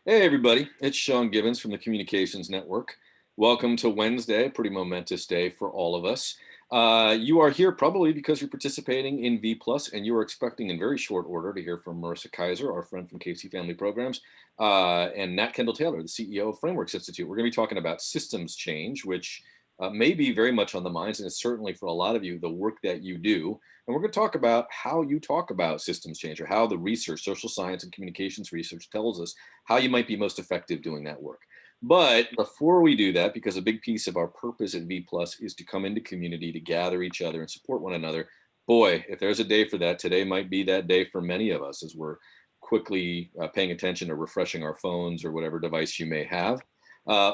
Hey everybody, it's Sean Gibbons from the Communications Network. Welcome to Wednesday, a pretty momentous day for all of us. You are here probably because you're participating in V Plus, and you are expecting in very short order to hear from Marissa Kaiser, our friend from KC Family Programs, and Nat Kendall-Taylor, the CEO of Frameworks Institute. We're going to be talking about systems change, which may be very much on the minds, and it's certainly for a lot of you the work that you do. And we're going to talk about how you talk about systems change, or how the research, social science and communications research tells us how you might be most effective doing that work. But before we do that, because a big piece of our purpose at V Plus is to come into community, to gather each other and support one another. Boy, if there's a day for that, today might be that day for many of us as we're quickly paying attention or refreshing our phones or whatever device you may have.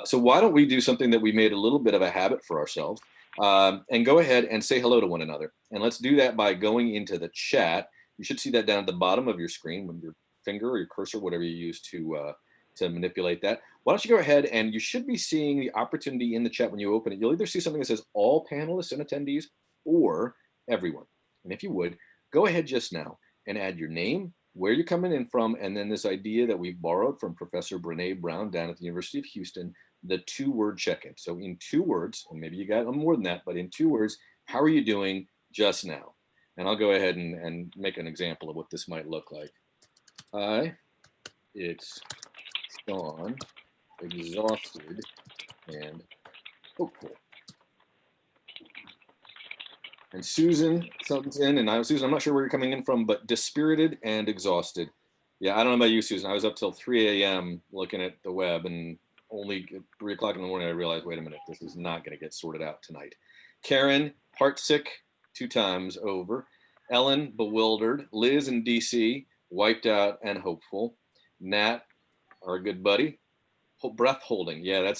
So why don't we do something that we made a little bit of a habit for ourselves, and go ahead and say hello to one another. And let's do that by going into the chat. You should see that down at the bottom of your screen with your finger or your cursor, whatever you use to manipulate that. Why don't you go ahead, and you should be seeing the opportunity in the chat when you open it. You'll either see something that says all panelists and attendees or everyone. And if you would, go ahead just now and add your name, where you're coming in from, and then this idea that we've borrowed from Professor Brene Brown down at the University of Houston, the two-word check-in. So in 2 words, and maybe you got more than that, but in 2 words, how are you doing just now? And I'll go ahead and make an example of what this might look like. Hi, it's Sean, exhausted and hopeful. And Susan, something's in, and Susan, I'm not sure where you're coming in from, but dispirited and exhausted. Yeah, I don't know about you, Susan. I was up till 3 a.m. looking at the web, and only at 3 o'clock in the morning I realized, wait a minute, this is not going to get sorted out tonight. Karen, heart sick 2 times over. Ellen, bewildered. Liz in DC, wiped out and hopeful. Nat, our good buddy, breath holding. Yeah,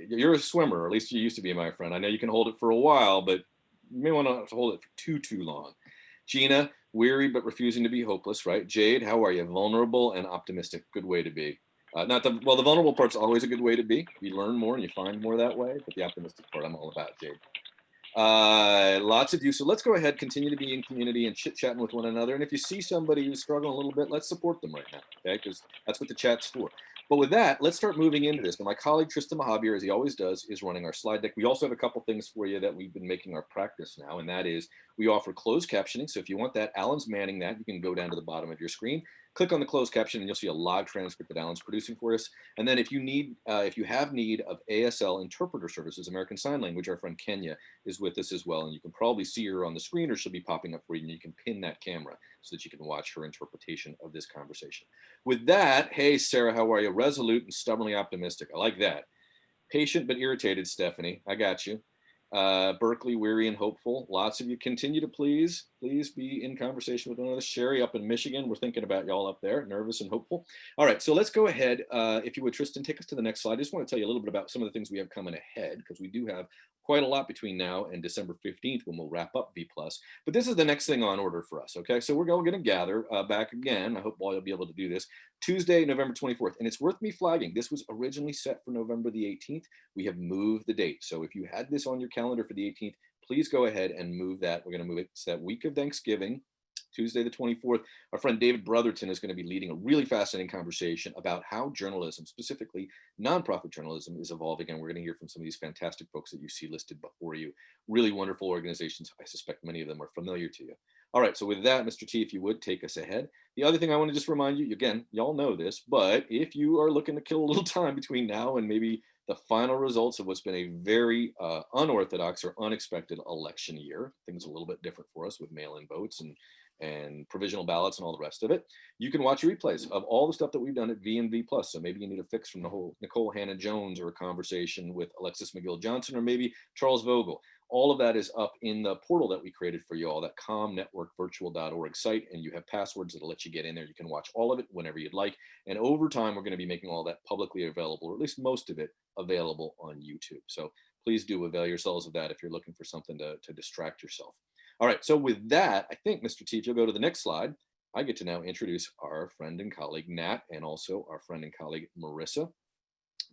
you're a swimmer, or at least you used to be, my friend. I know you can hold it for a while, but you may want to hold it for too long. Gina, weary but refusing to be hopeless, right? Jade, how are you? Vulnerable and optimistic. Good way to be. Not the well, the vulnerable part's always a good way to be. You learn more and you find more that way, but the optimistic part I'm all about, Jade. Lots of you. So let's go ahead, continue to be in community and chit-chatting with one another. And if you see somebody who's struggling a little bit, let's support them right now, okay? Because that's what the chat's for. But with that, let's start moving into this. Now, my colleague Tristan Mahabir, as he always does, is running our slide deck. We also have a couple things for you that we've been making our practice now, and that is we offer closed captioning. So if you want that, Alan's manning that. You can go down to the bottom of your screen, click on the closed caption, and you'll see a live transcript that Alan's producing for us. And then if you have need of ASL interpreter services, American Sign Language, our friend Kenya is with us as well, and you can probably see her on the screen, or she'll be popping up for you, and you can pin that camera so that you can watch her interpretation of this conversation. With that, hey, Sarah, how are you? Resolute and stubbornly optimistic. I like that. Patient but irritated, Stephanie. I got you. Berkeley, weary and hopeful. Lots of you continue to please be in conversation with one another. Sherry up in Michigan, we're thinking about y'all up there, nervous and hopeful. All right, so let's go ahead. If you would, Tristan, take us to the next slide. I just want to tell you a little bit about some of the things we have coming ahead, because we do have quite a lot between now and December 15th when we'll wrap up V+. But this is the next thing on order for us, okay? So we're going to gather back again. I hope all you'll be able to do this. Tuesday, November 24th. And it's worth me flagging. This was originally set for November the 18th. We have moved the date. So if you had this on your calendar for the 18th, please go ahead and move that. We're going to move it to that week of Thanksgiving, Tuesday the 24th. Our friend David Brotherton is going to be leading a really fascinating conversation about how journalism, specifically nonprofit journalism, is evolving. And we're going to hear from some of these fantastic folks that you see listed before you. Really wonderful organizations. I suspect many of them are familiar to you. All right, so with that, Mr. T, if you would take us ahead. The other thing I want to just remind you, again, y'all know this, but if you are looking to kill a little time between now and maybe the final results of what's been a very unorthodox or unexpected election year, things a little bit different for us with mail-in votes and provisional ballots and all the rest of it, you can watch replays of all the stuff that we've done at V and V+. So maybe you need a fix from the whole Nicole Hannah-Jones, or a conversation with Alexis McGill-Johnson, or maybe Charles Vogel. All of that is up in the portal that we created for you all, that ComNetworkVirtual.org site, and you have passwords that'll let you get in there. You can watch all of it whenever you'd like. And over time, we're going to be making all that publicly available, or at least most of it available on YouTube. So please do avail yourselves of that if you're looking for something to distract yourself. All right, so with that, I think, Mr. T, if you'll go to the next slide, I get to now introduce our friend and colleague, Nat, and also our friend and colleague, Marissa.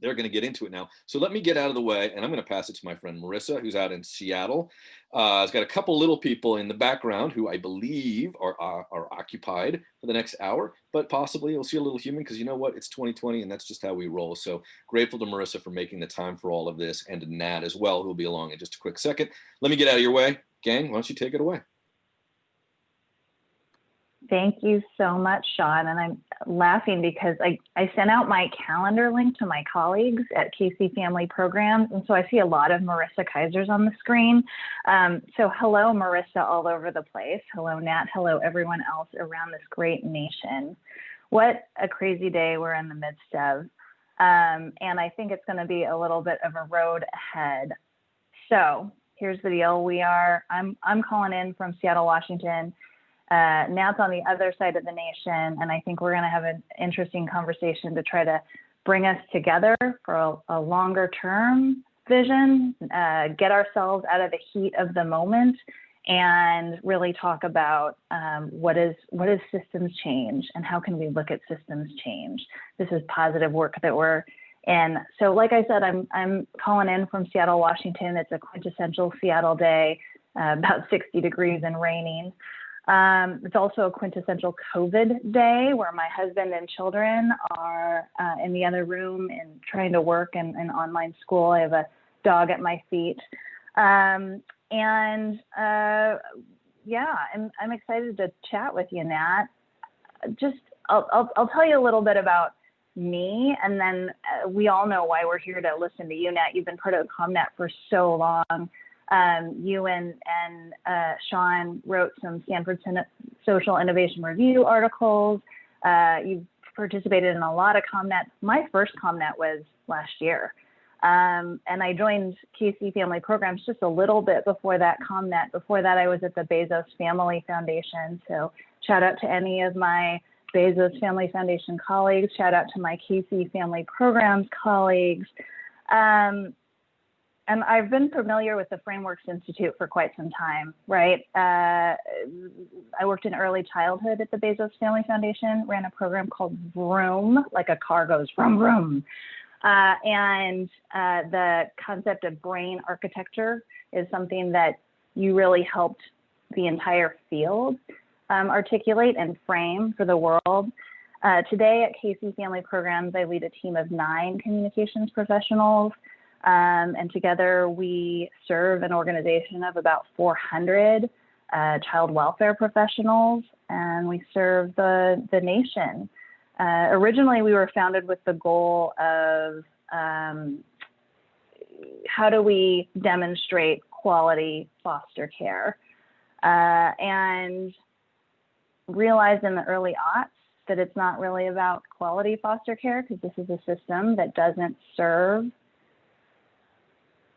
they're going to get into it now. So let me get out of the way, and I'm going to pass it to my friend Marissa, who's out in Seattle. It's got a couple little people in the background who I believe are occupied for the next hour, but possibly you'll see a little human, because you know what? It's 2020, and that's just how we roll. So grateful to Marissa for making the time for all of this, and to Nat as well, who'll be along in just a quick second. Let me get out of your way. Gang, why don't you take it away? Thank you so much, Sean. And I'm laughing because I sent out my calendar link to my colleagues at KC Family Programs. And so I see a lot of Marissa Kaisers on the screen. So hello, Marissa, all over the place. Hello, Nat. Hello, everyone else around this great nation. What a crazy day we're in the midst of. And I think it's going to be a little bit of a road ahead. So here's the deal. I'm calling in from Seattle, Washington. Nat's on the other side of the nation, and I think we're going to have an interesting conversation to try to bring us together for a longer term vision, get ourselves out of the heat of the moment, and really talk about what is systems change, and how can we look at systems change. This is positive work that we're in. So like I said, I'm calling in from Seattle, Washington. It's a quintessential Seattle day, about 60 degrees and raining. It's also a quintessential COVID day where my husband and children are in the other room and trying to work in online school. I have a dog at my feet. Yeah, I'm excited to chat with you, Nat. I'll tell you a little bit about me, and then we all know why we're here to listen to you, Nat. You've been part of ComNet for so long. You and Sean wrote some Stanford Social Innovation Review articles. You've participated in a lot of ComNet. My first ComNet was last year. And I joined KC Family Programs just a little bit before that ComNet. Before that, I was at the Bezos Family Foundation. So shout out to any of my Bezos Family Foundation colleagues. Shout out to my KC Family Programs colleagues. And I've been familiar with the Frameworks Institute for quite some time, right? I worked in early childhood at the Bezos Family Foundation, ran a program called Vroom, like a car goes vroom, vroom. And the concept of brain architecture is something that you really helped the entire field articulate and frame for the world. Today at KC Family Programs, I lead a team of 9 communications professionals. And together we serve an organization of about 400 child welfare professionals, and we serve the nation. Originally, we were founded with the goal of how do we demonstrate quality foster care, and realized in the early aughts that it's not really about quality foster care, because this is a system that doesn't serve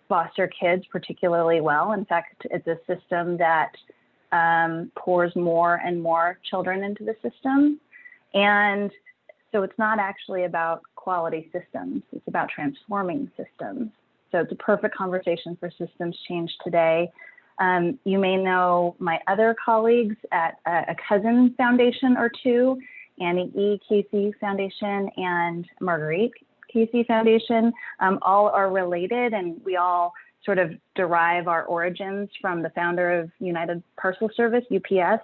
foster kids particularly well. In fact, it's a system that pours more and more children into the system. And so it's not actually about quality systems, it's about transforming systems. So it's a perfect conversation for systems change today. You may know my other colleagues at a cousin foundation or two, Annie E. Casey Foundation and Marguerite Casey Foundation. All are related, and we all sort of derive our origins from the founder of United Parcel Service, UPS,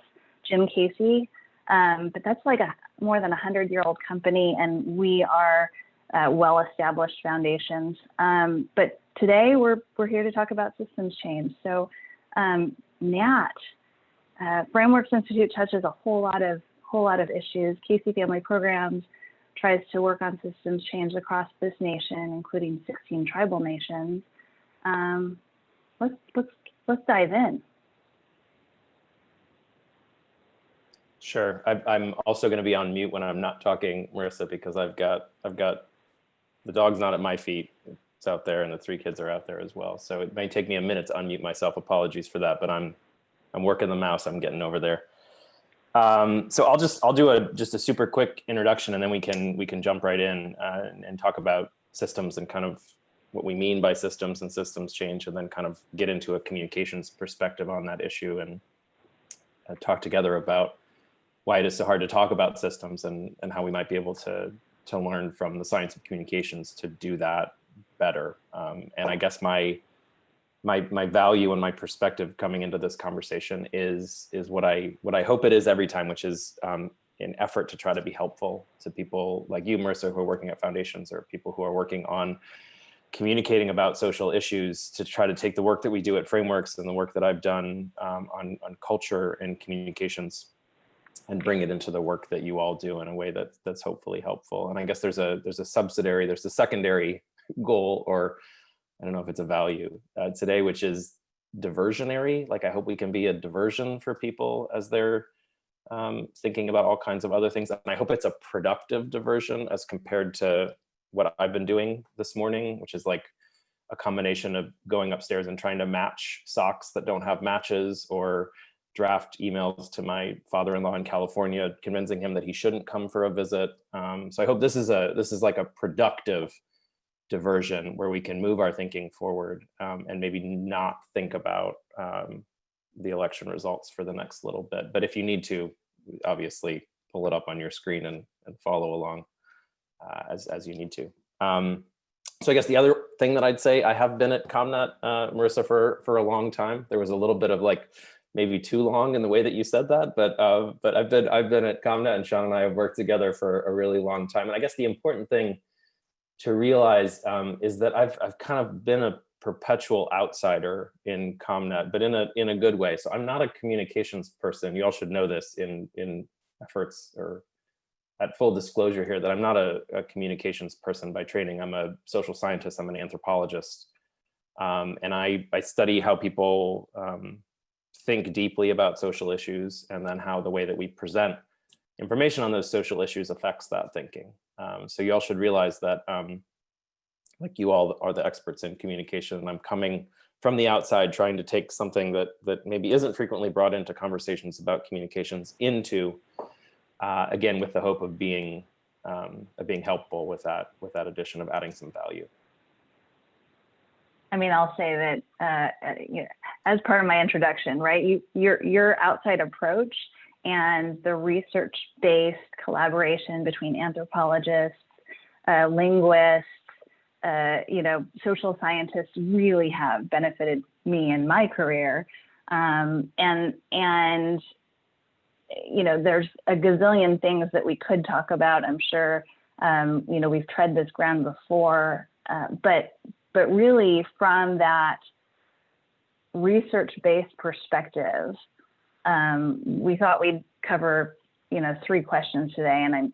Jim Casey. But that's like a more than 100-year-old company, and we are well-established foundations. But today we're here to talk about systems change. So Nat, Frameworks Institute touches a whole lot of issues. KC Family Programs tries to work on systems change across this nation, including 16 tribal nations. Let's dive in. Sure. I'm also going to be on mute when I'm not talking, Marissa, because I've got the dog's not at my feet. It's out there, and the 3 kids are out there as well. So it may take me a minute to unmute myself. Apologies for that, but I'm working the mouse. I'm getting over there. So I'll do just a super quick introduction, and then we can jump right in and talk about systems and kind of what we mean by systems and systems change, and then kind of get into a communications perspective on that issue and talk together about why it is so hard to talk about systems and how we might be able to to learn from the science of communications to do that better. And I guess my value and my perspective coming into this conversation is what I hope it is every time, which is an effort to try to be helpful to people like you, Marissa, who are working at foundations, or people who are working on communicating about social issues, to try to take the work that we do at Frameworks and the work that I've done on culture and communications and bring it into the work that you all do in a way that's hopefully helpful. And I guess there's a secondary goal, or I don't know if it's a value today, which is diversionary. Like, I hope we can be a diversion for people as they're thinking about all kinds of other things. And I hope it's a productive diversion as compared to what I've been doing this morning, which is like a combination of going upstairs and trying to match socks that don't have matches, or draft emails to my father-in-law in California, convincing him that he shouldn't come for a visit. So I hope this is like a productive diversion where we can move our thinking forward, and maybe not think about the election results for the next little bit. But if you need to, obviously pull it up on your screen and follow along as you need to. So I guess the other thing that I'd say, I have been at ComNet, Marissa, for a long time. There was a little bit of like maybe too long in the way that you said that, but I've been at ComNet, and Sean and I have worked together for a really long time. And I guess the important thing to realize is that I've kind of been a perpetual outsider in ComNet, but in a good way. So I'm not a communications person. You all should know this in efforts, or at full disclosure here, that I'm not a communications person by training. I'm a social scientist. I'm an anthropologist. And I study how people think deeply about social issues, and then how the way that we present information on those social issues affects that thinking. So you all should realize that like, you all are the experts in communication, and I'm coming from the outside trying to take something that maybe isn't frequently brought into conversations about communications into, again, with the hope of being helpful with that addition of adding some value. I mean, I'll say that as part of my introduction, right? Your outside approach and the research-based collaboration between anthropologists, linguists, social scientists really have benefited me in my career. And there's a gazillion things that we could talk about. I'm sure, we've tread this ground before, but really from that research-based perspective, we thought we'd cover, 3 questions today. And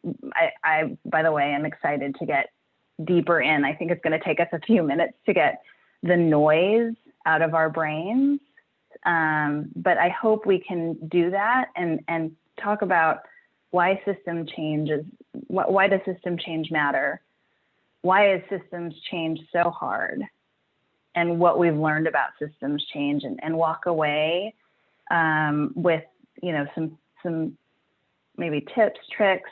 I, by the way, am excited to get deeper in. I think it's going to take us a few minutes to get the noise out of our brains. But I hope we can do that and talk about why system change is, why does system change matter? Why is systems change so hard? And what we've learned about systems change, and walk away with, some maybe tips, tricks,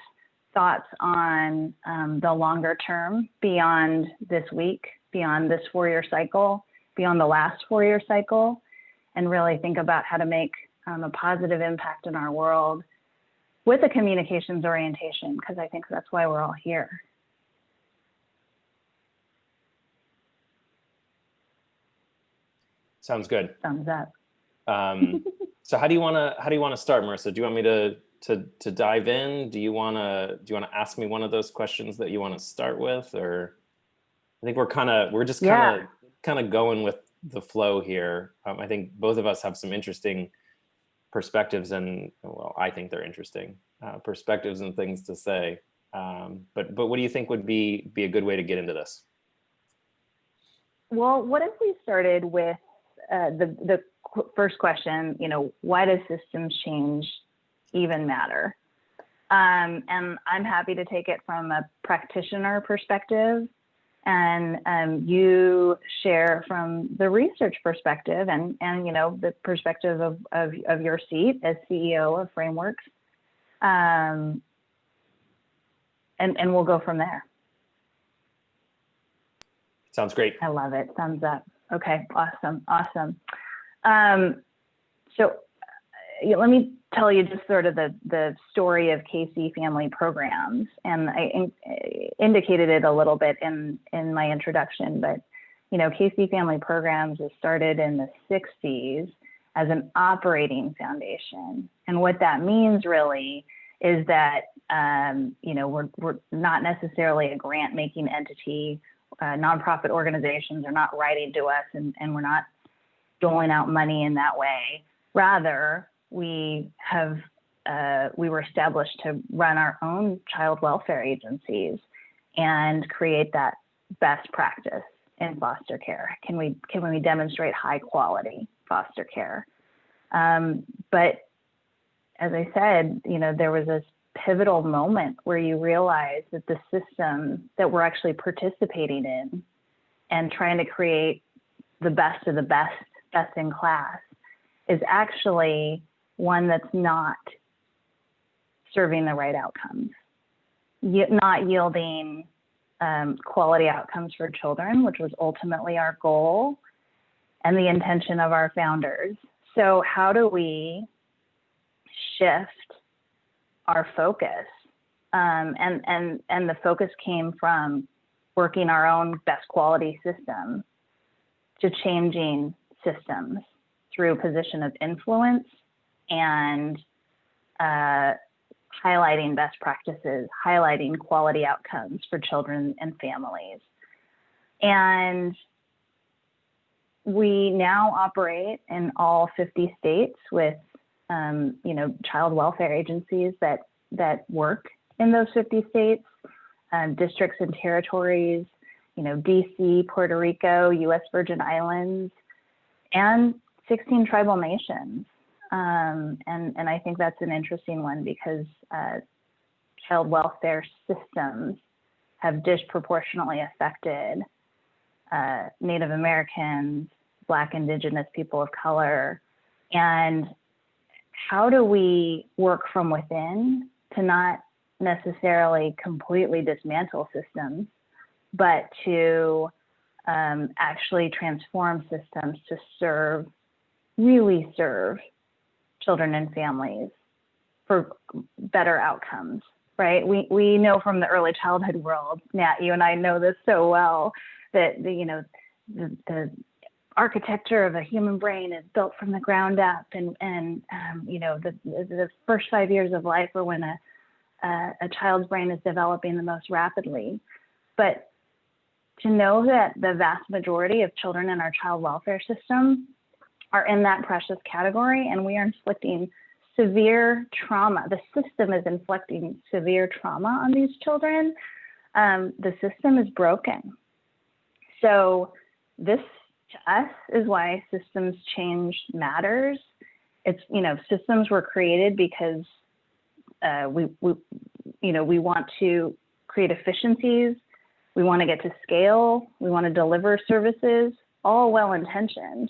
thoughts on the longer term, beyond this week, beyond this 4-year cycle, beyond the last 4-year cycle, and really think about how to make a positive impact in our world with a communications orientation, because I think that's why we're all here. Sounds good. Thumbs up. So how do you want to start, Marissa? Do you want me to dive in? Do you want to ask me one of those questions that you want to start with, or I think we're just kind of going with the flow here. I think both of us have some interesting perspectives, and well, I think they're interesting perspectives and things to say. But what do you think would be a good way to get into this? Well, what if we started with the first question? Why does systems change even matter? And I'm happy to take it from a practitioner perspective, and you share from the research perspective, and the perspective of your seat as CEO of Frameworks, and we'll go from there. Sounds great. I love it. Thumbs up. Okay, awesome. So let me tell you just sort of the story of KC Family Programs, and I indicated it a little bit in my introduction, but you know, KC Family Programs was started in the 60s as an operating foundation. And what that means really is that, you know, we're not necessarily a grant-making entity. Nonprofit organizations are not writing to us, and we're not doling out money in that way. Rather, we were established to run our own child welfare agencies and create that best practice in foster care. Can we demonstrate high quality foster care? But as I said, you know, there was this pivotal moment where you realize that the system that we're actually participating in and trying to create the best of the best in class is actually one that's not serving the right outcomes, not yielding quality outcomes for children, which was ultimately our goal and the intention of our founders. So how do we shift our focus? And the focus came from working our own best quality system to changing systems through position of influence and highlighting best practices, highlighting quality outcomes for children and families. And we now operate in all 50 states with, you know, child welfare agencies that work in those 50 states, districts and territories, you know, DC, Puerto Rico, U.S. Virgin Islands, and 16 tribal nations. And I think that's an interesting one because child welfare systems have disproportionately affected Native Americans, Black, Indigenous people of color. And how do we work from within to not necessarily completely dismantle systems, but to actually transform systems to really serve children and families for better outcomes, right? We know from the early childhood world, Nat, you and I know this so well, that the architecture of a human brain is built from the ground up, and you know, the first 5 years of life are when a child's brain is developing the most rapidly. But to know that the vast majority of children in our child welfare system are in that precious category, and we are inflicting severe trauma. The system is inflicting severe trauma on these children. The system is broken. So this, to us, is why systems change matters. It's, you know, systems were created because we want to create efficiencies. We want to get to scale. We want to deliver services, all well-intentioned.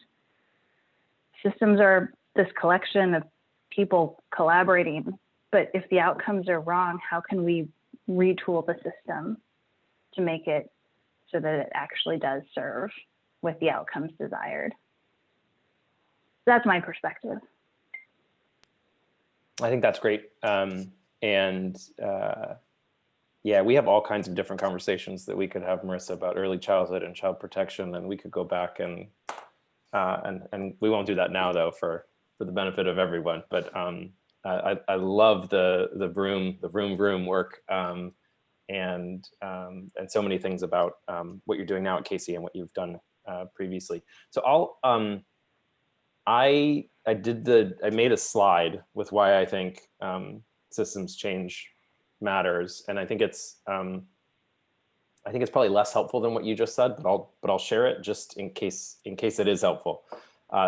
Systems are this collection of people collaborating, but if the outcomes are wrong, how can we retool the system to make it so that it actually does serve with the outcomes desired? That's my perspective. I think that's great. Yeah, we have all kinds of different conversations that we could have, Marissa, about early childhood and child protection, and we could go back and we won't do that now, though, for the benefit of everyone. But I love the vroom work and so many things about what you're doing now at KC and what you've done previously. So I made a slide with why I think systems change matters, and I think it's probably less helpful than what you just said, but I'll share it just in case it is helpful.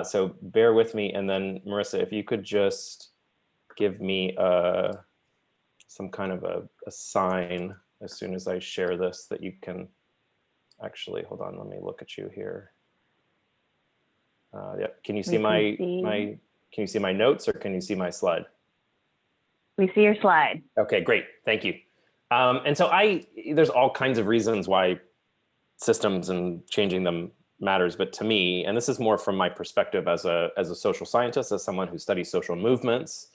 So bear with me, and then Marissa, if you could just give me some kind of a sign as soon as I share this that you can actually, hold on, let me look at you here. Yeah, can you see can you see my notes, or can you see my slide? We see your slide. Okay, great, thank you. And so there's all kinds of reasons why systems and changing them matters, but to me, and this is more from my perspective as a social scientist, as someone who studies social movements,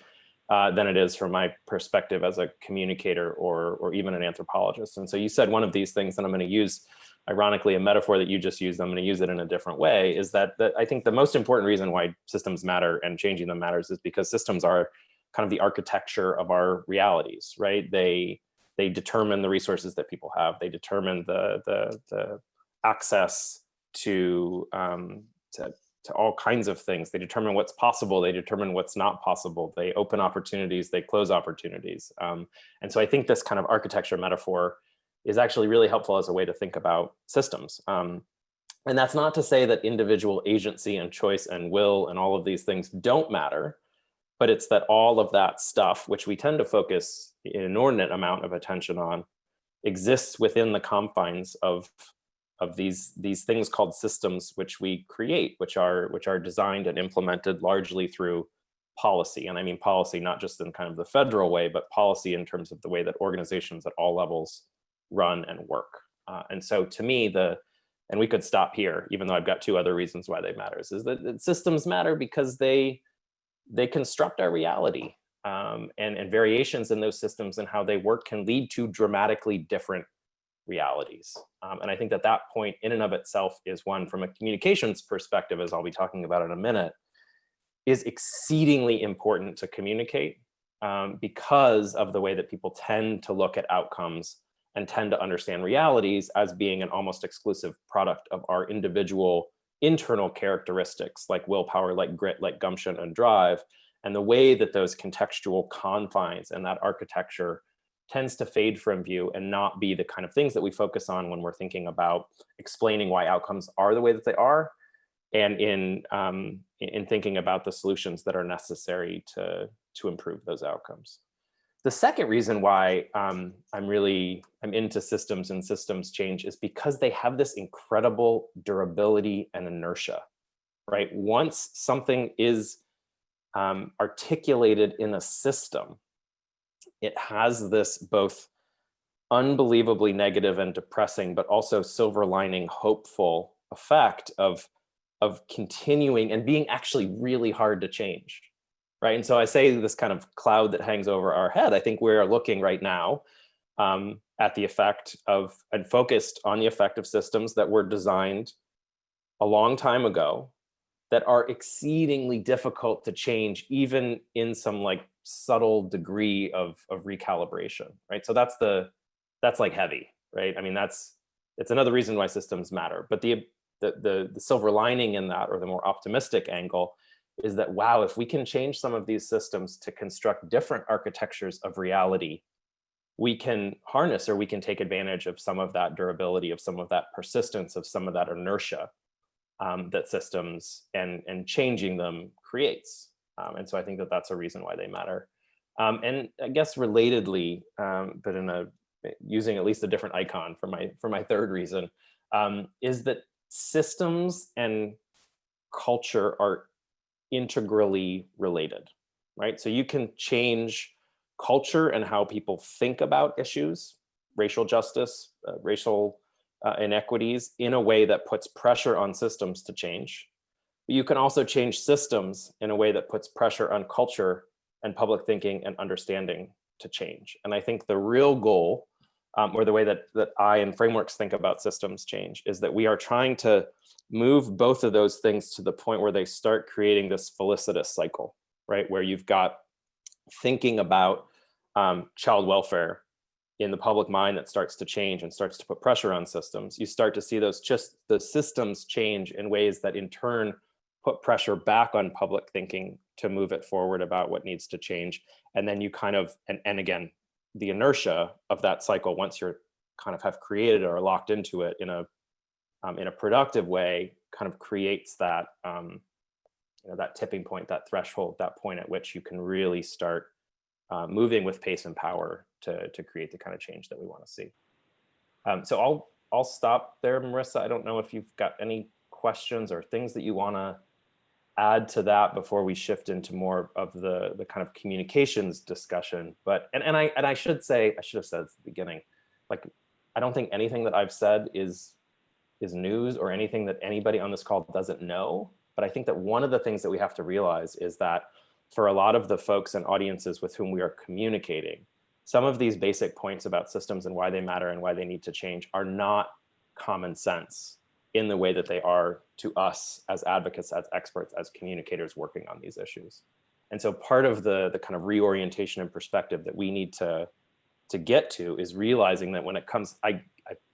than it is from my perspective as a communicator or even an anthropologist. And so you said one of these things that I'm going to use, ironically, a metaphor that you just used, I'm going to use it in a different way, is that I think the most important reason why systems matter and changing them matters is because systems are kind of the architecture of our realities, right? They determine the resources that people have. They determine the access to all kinds of things. They determine what's possible. They determine what's not possible. They open opportunities. They close opportunities. And so I think this kind of architecture metaphor is actually really helpful as a way to think about systems. And that's not to say that individual agency and choice and will and all of these things don't matter, but it's that all of that stuff, which we tend to focus an inordinate amount of attention on, exists within the confines of these things called systems, which we create, which are designed and implemented largely through policy. And I mean policy not just in kind of the federal way, but policy in terms of the way that organizations at all levels run and work. And so to me, and we could stop here, even though I've got two other reasons why they matter, is that systems matter because they construct our reality, and variations in those systems and how they work can lead to dramatically different realities. And I think that point in and of itself is one, from a communications perspective, as I'll be talking about in a minute, is exceedingly important to communicate because of the way that people tend to look at outcomes and tend to understand realities as being an almost exclusive product of our individual internal characteristics, like willpower, like grit, like gumption and drive. And the way that those contextual confines and that architecture tends to fade from view and not be the kind of things that we focus on when we're thinking about explaining why outcomes are the way that they are, and in thinking about the solutions that are necessary to improve those outcomes. The second reason why I'm into systems and systems change is because they have this incredible durability and inertia, right? Once something is articulated in a system, it has this both unbelievably negative and depressing, but also silver lining hopeful effect of continuing and being actually really hard to change, right? And so I say this kind of cloud that hangs over our head, I think we're looking right now at the effect of, and focused on the effect of systems that were designed a long time ago that are exceedingly difficult to change, even in some like subtle degree of recalibration, right? So that's like heavy, right? I mean, it's another reason why systems matter. But the silver lining in that, or the more optimistic angle, is that, wow, if we can change some of these systems to construct different architectures of reality, we can harness, or we can take advantage of some of that durability, of some of that persistence, of some of that inertia that systems and changing them creates. And so I think that that's a reason why they matter. And I guess relatedly, but using at least a different icon for my third reason, is that systems and culture are integrally related, right? So you can change culture and how people think about issues, racial justice, racial inequities, in a way that puts pressure on systems to change. But you can also change systems in a way that puts pressure on culture and public thinking and understanding to change. And I think the real goal, or the way that I and frameworks think about systems change, is that we are trying to move both of those things to the point where they start creating this felicitous cycle, right? Where you've got thinking about child welfare in the public mind that starts to change and starts to put pressure on systems. You start to see the systems change in ways that in turn put pressure back on public thinking to move it forward about what needs to change. And then you kind of, and again, the inertia of that cycle, once you're kind of have created or locked into it in a productive way, kind of creates that that tipping point, that threshold, that point at which you can really start moving with pace and power to create the kind of change that we want to see. So I'll stop there, Marissa. I don't know if you've got any questions or things that you want to add to that before we shift into more of the kind of communications discussion. But and I should have said at the beginning, like, I don't think anything that I've said is news or anything that anybody on this call doesn't know. But I think that one of the things that we have to realize is that for a lot of the folks and audiences with whom we are communicating, some of these basic points about systems and why they matter and why they need to change are not common sense in the way that they are to us as advocates, as experts, as communicators working on these issues. And so part of the kind of reorientation and perspective that we need to get to is realizing that when it comes, I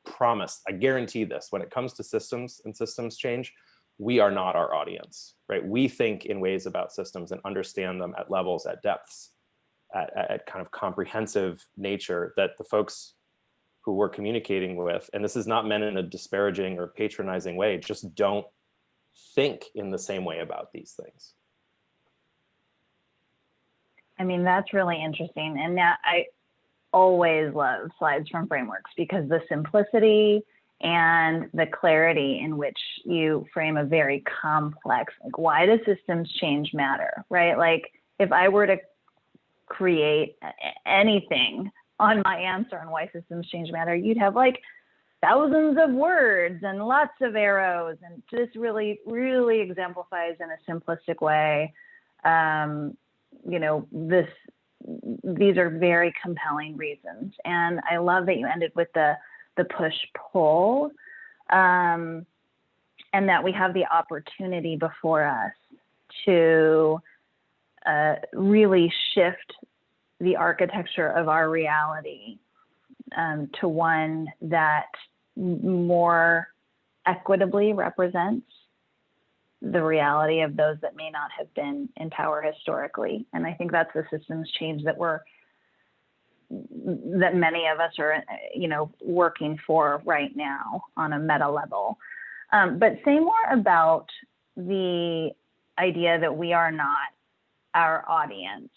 promise, I guarantee this, when it comes to systems and systems change, we are not our audience, right? We think in ways about systems and understand them at levels, at depths, at kind of comprehensive nature that the folks who we're communicating with, and this is not meant in a disparaging or patronizing way, just don't think in the same way about these things. I mean, that's really interesting. And now I always love slides from frameworks because the simplicity and the clarity in which you frame a very complex, like, why does systems change matter, right? Like, if I were to create anything on my answer on why systems change matter, you'd have like thousands of words and lots of arrows, and this really, really exemplifies in a simplistic way. You know, these are very compelling reasons, and I love that you ended with the push-pull, and that we have the opportunity before us to really shift the architecture of our reality to one that more equitably represents the reality of those that may not have been in power historically. And I think that's the systems change that many of us are, you know, working for right now on a meta level. But say more about the idea that we are not our audience,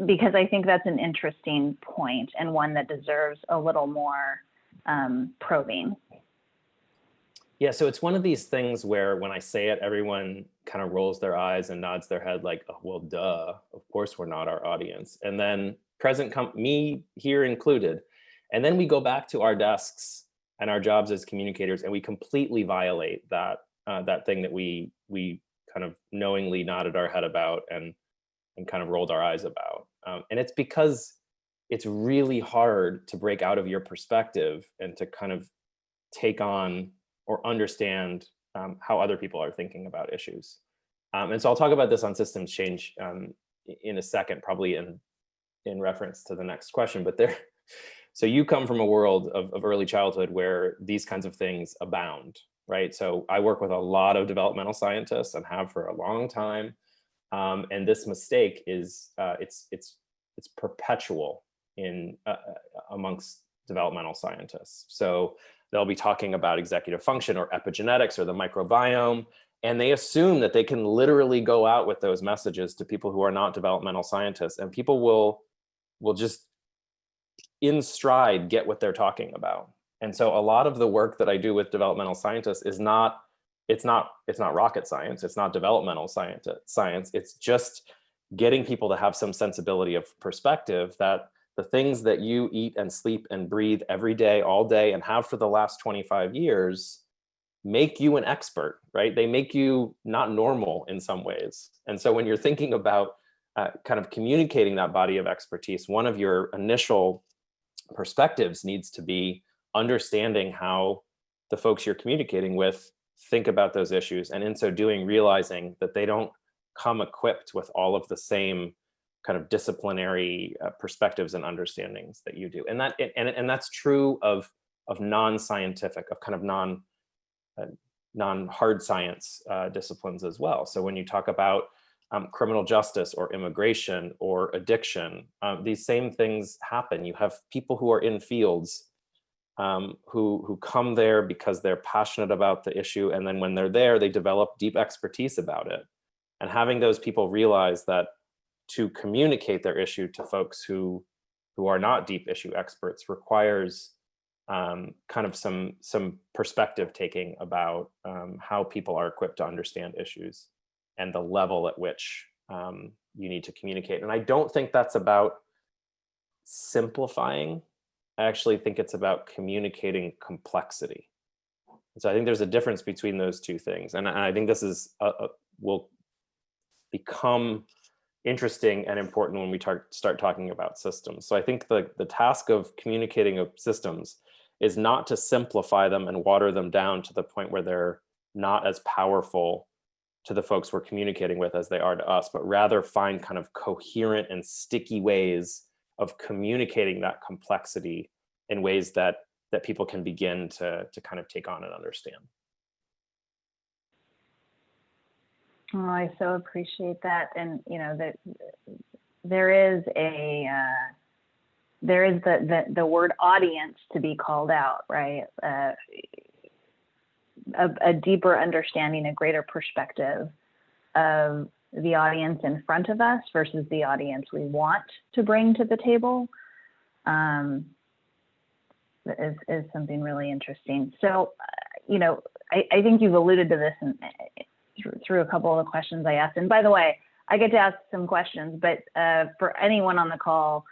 because I think that's an interesting point and one that deserves a little more probing. Yeah, so it's one of these things where when I say it, everyone kind of rolls their eyes and nods their head like, oh, well, duh, of course we're not our audience. And then me here included. And then we go back to our desks and our jobs as communicators, and we completely violate that thing that we kind of knowingly nodded our head about and kind of rolled our eyes about. And it's because it's really hard to break out of your perspective and to kind of take on or understand how other people are thinking about issues. And so I'll talk about this on systems change in a second, probably in reference to the next question. But so you come from a world of early childhood where these kinds of things abound, right? So I work with a lot of developmental scientists and have for a long time. And this mistake is it's perpetual in amongst developmental scientists. So they'll be talking about executive function or epigenetics or the microbiome, and they assume that they can literally go out with those messages to people who are not developmental scientists, and people will just in stride get what they're talking about. And so a lot of the work that I do with developmental scientists is not rocket science, it's not developmental science, it's just getting people to have some sensibility of perspective that the things that you eat and sleep and breathe every day, all day, and have for the last 25 years make you an expert, right? They make you not normal in some ways. And so when you're thinking about kind of communicating that body of expertise, one of your initial perspectives needs to be understanding how the folks you're communicating with think about those issues. And in so doing, realizing that they don't come equipped with all of the same kind of disciplinary perspectives and understandings that you do, and that's true of non-scientific, of kind of non-hard science disciplines as well. So when you talk about criminal justice or immigration or addiction, these same things happen. You have people who are in fields who come there because they're passionate about the issue, and then when they're there, they develop deep expertise about it. And having those people realize that to communicate their issue to folks who are not deep issue experts requires kind of some perspective taking about how people are equipped to understand issues and the level at which you need to communicate. And I don't think that's about simplifying. I actually think it's about communicating complexity. So I think there's a difference between those two things. And I think this is, become interesting and important when we start talking about systems. So I think the task of communicating of systems is not to simplify them and water them down to the point where they're not as powerful to the folks we're communicating with as they are to us, but rather find kind of coherent and sticky ways of communicating that complexity in ways that people can begin to kind of take on and understand. Oh, I so appreciate that. And, you know, that there is the word audience to be called out, right? A deeper understanding, a greater perspective of the audience in front of us versus the audience we want to bring to the table is something really interesting. So, you know, I think you've alluded to this through a couple of the questions I asked. And by the way, I get to ask some questions, but for anyone on the call,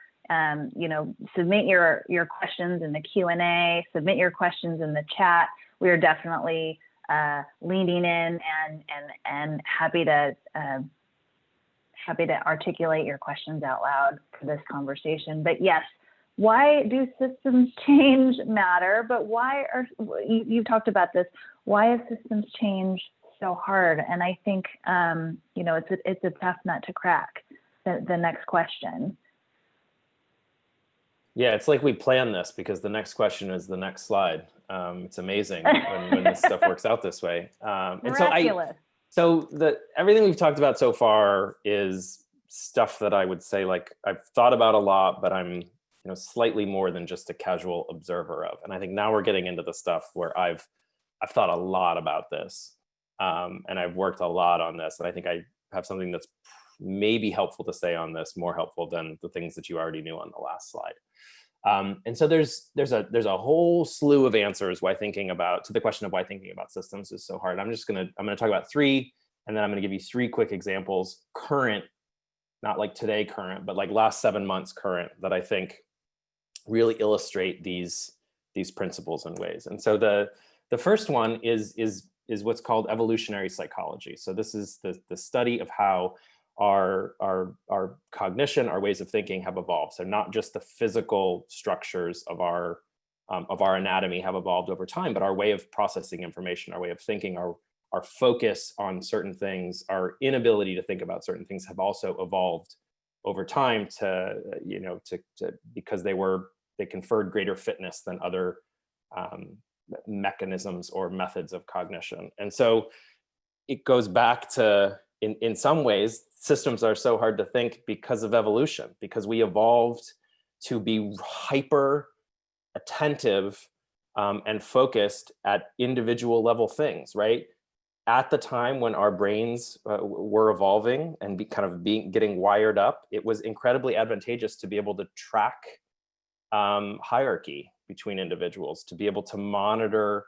you know, submit your questions in the Q&A, submit your questions in the chat. We are definitely leaning in and happy to articulate your questions out loud for this conversation. But yes, why do systems change matter? But you talked about this, why is systems change so hard? And I think, you know, it's a tough nut to crack, the next question. Yeah, it's like we planned this because the next question is the next slide. It's amazing when this stuff works out this way. And miraculous. so everything we've talked about so far is stuff that I would say, like, I've thought about a lot, but I'm, you know, slightly more than just a casual observer of. And I think now we're getting into the stuff where I've thought a lot about this, and I've worked a lot on this. And I think I have something that's maybe helpful to say on this, more helpful than the things that you already knew on the last slide. And so there's a whole slew of answers to the question of why thinking about systems is so hard. I'm gonna talk about three, and then I'm gonna give you three quick examples, current, not like today current, but like last 7 months current, that I think really illustrate these principles and ways. And so the first one is what's called evolutionary psychology. So this is the study of how our cognition, our ways of thinking have evolved. So not just the physical structures of our anatomy have evolved over time, but our way of processing information, our way of thinking, our focus on certain things, our inability to think about certain things have also evolved over time because they conferred greater fitness than other mechanisms or methods of cognition. And so it goes back to, in some ways, systems are so hard to think because of evolution, because we evolved to be hyper attentive and focused at individual level things, right? At the time when our brains were evolving and getting wired up, it was incredibly advantageous to be able to track hierarchy between individuals, to be able to monitor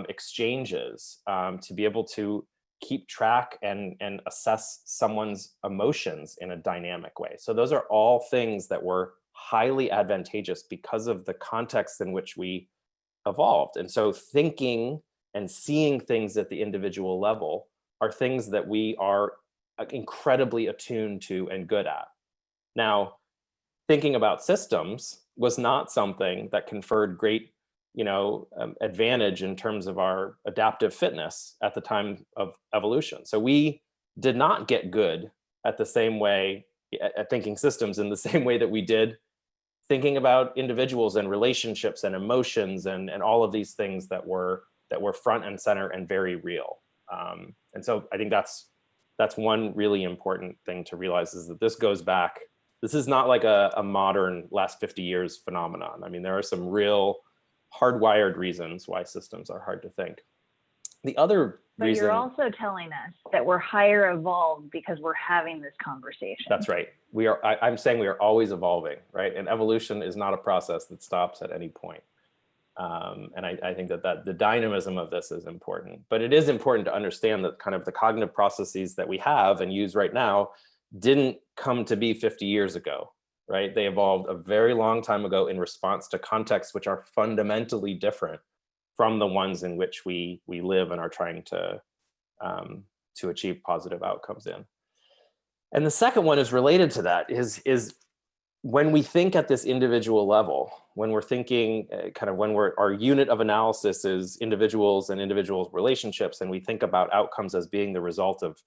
exchanges, to be able to keep track and assess someone's emotions in a dynamic way. So those are all things that were highly advantageous because of the context in which we evolved. And so thinking and seeing things at the individual level are things that we are incredibly attuned to and good at. Now, thinking about systems was not something that conferred great advantage in terms of our adaptive fitness at the time of evolution. So we did not get good at the same way at thinking systems in the same way that we did thinking about individuals and relationships and emotions and all of these things that were front and center and very real. And so I think that's one really important thing to realize, is that this goes back. This is not like a modern last 50 years phenomenon. I mean, there are some real hardwired reasons why systems are hard to think. The other reason— But you're also telling us that we're higher evolved because we're having this conversation. That's right. I'm saying we are always evolving, right? And evolution is not a process that stops at any point. And I think that the dynamism of this is important. But it is important to understand that kind of the cognitive processes that we have and use right now didn't come to be 50 years ago. Right? They evolved a very long time ago in response to contexts which are fundamentally different from the ones in which we live and are trying to achieve positive outcomes in. And the second one is related to that, is when we think at this individual level, when we're thinking when our unit of analysis is individuals and individuals' relationships, and we think about outcomes as being the result of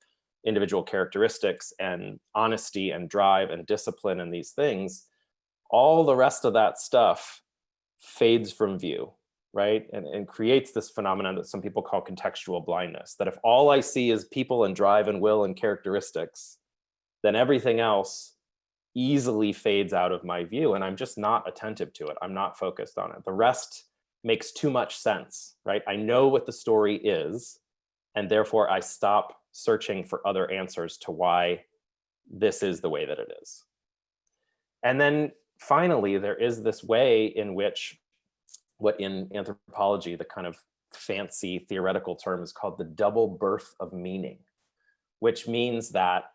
individual characteristics and honesty and drive and discipline and these things, all the rest of that stuff fades from view, right? And creates this phenomenon that some people call contextual blindness, that if all I see is people and drive and will and characteristics, then everything else easily fades out of my view, and I'm just not attentive to it. I'm not focused on it. The rest makes too much sense, right? I know what the story is, and therefore I stop searching for other answers to why this is the way that it is. And then finally, there is this way in which what in anthropology, the kind of fancy theoretical term is called the double birth of meaning, which means that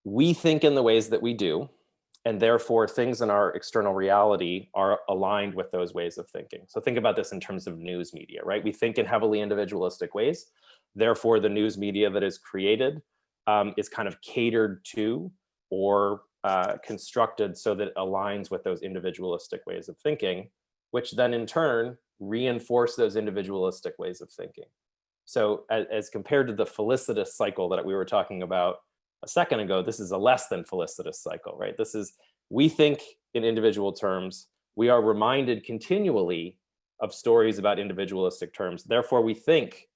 we think in the ways that we do, and therefore things in our external reality are aligned with those ways of thinking. So think about this in terms of news media, right? We think in heavily individualistic ways. Therefore, the news media that is created is kind of catered to or constructed so that it aligns with those individualistic ways of thinking, which then in turn reinforce those individualistic ways of thinking. So as compared to the felicitous cycle that we were talking about a second ago, this is a less than felicitous cycle, right? This is, we think in individual terms, we are reminded continually of stories about individualistic terms. Therefore, we think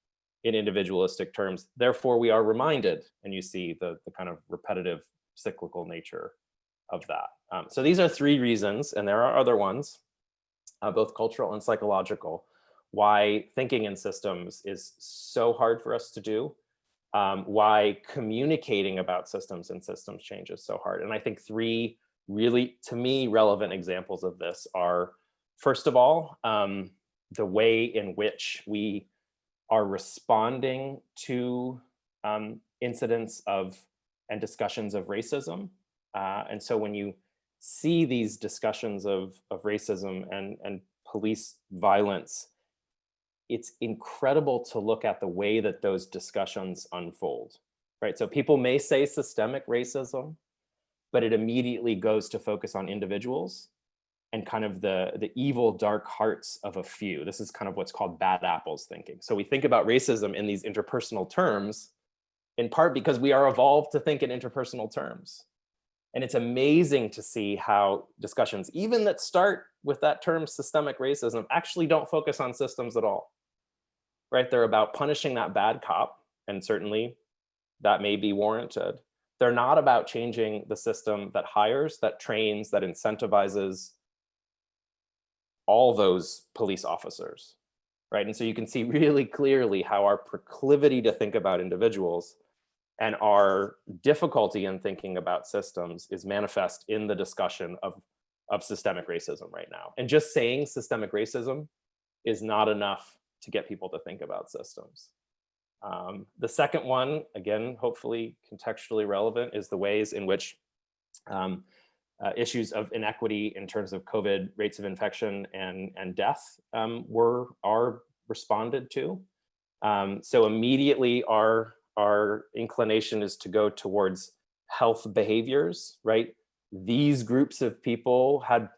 in individualistic terms. Therefore, we are reminded, and you see the kind of repetitive cyclical nature of that. So these are three reasons, and there are other ones, both cultural and psychological, why thinking in systems is so hard for us to do, why communicating about systems and systems change is so hard. And I think three really, to me, relevant examples of this are, first of all, the way in which we are responding to incidents of and discussions of racism. And so when you see these discussions of racism and police violence, it's incredible to look at the way that those discussions unfold, right? So people may say systemic racism, but it immediately goes to focus on individuals and kind of the evil dark hearts of a few. This is kind of what's called bad apples thinking. So we think about racism in these interpersonal terms, in part because we are evolved to think in interpersonal terms. And it's amazing to see how discussions, even that start with that term systemic racism, actually don't focus on systems at all, right? They're about punishing that bad cop, and certainly that may be warranted. They're not about changing the system that hires, that trains, that incentivizes all those police officers, right? And so you can see really clearly how our proclivity to think about individuals and our difficulty in thinking about systems is manifest in the discussion of systemic racism right now. And just saying systemic racism is not enough to get people to think about systems. The second one, again, hopefully contextually relevant, is the ways in which issues of inequity in terms of COVID rates of infection and death are responded to. So immediately our inclination is to go towards health behaviors, right? These groups of people had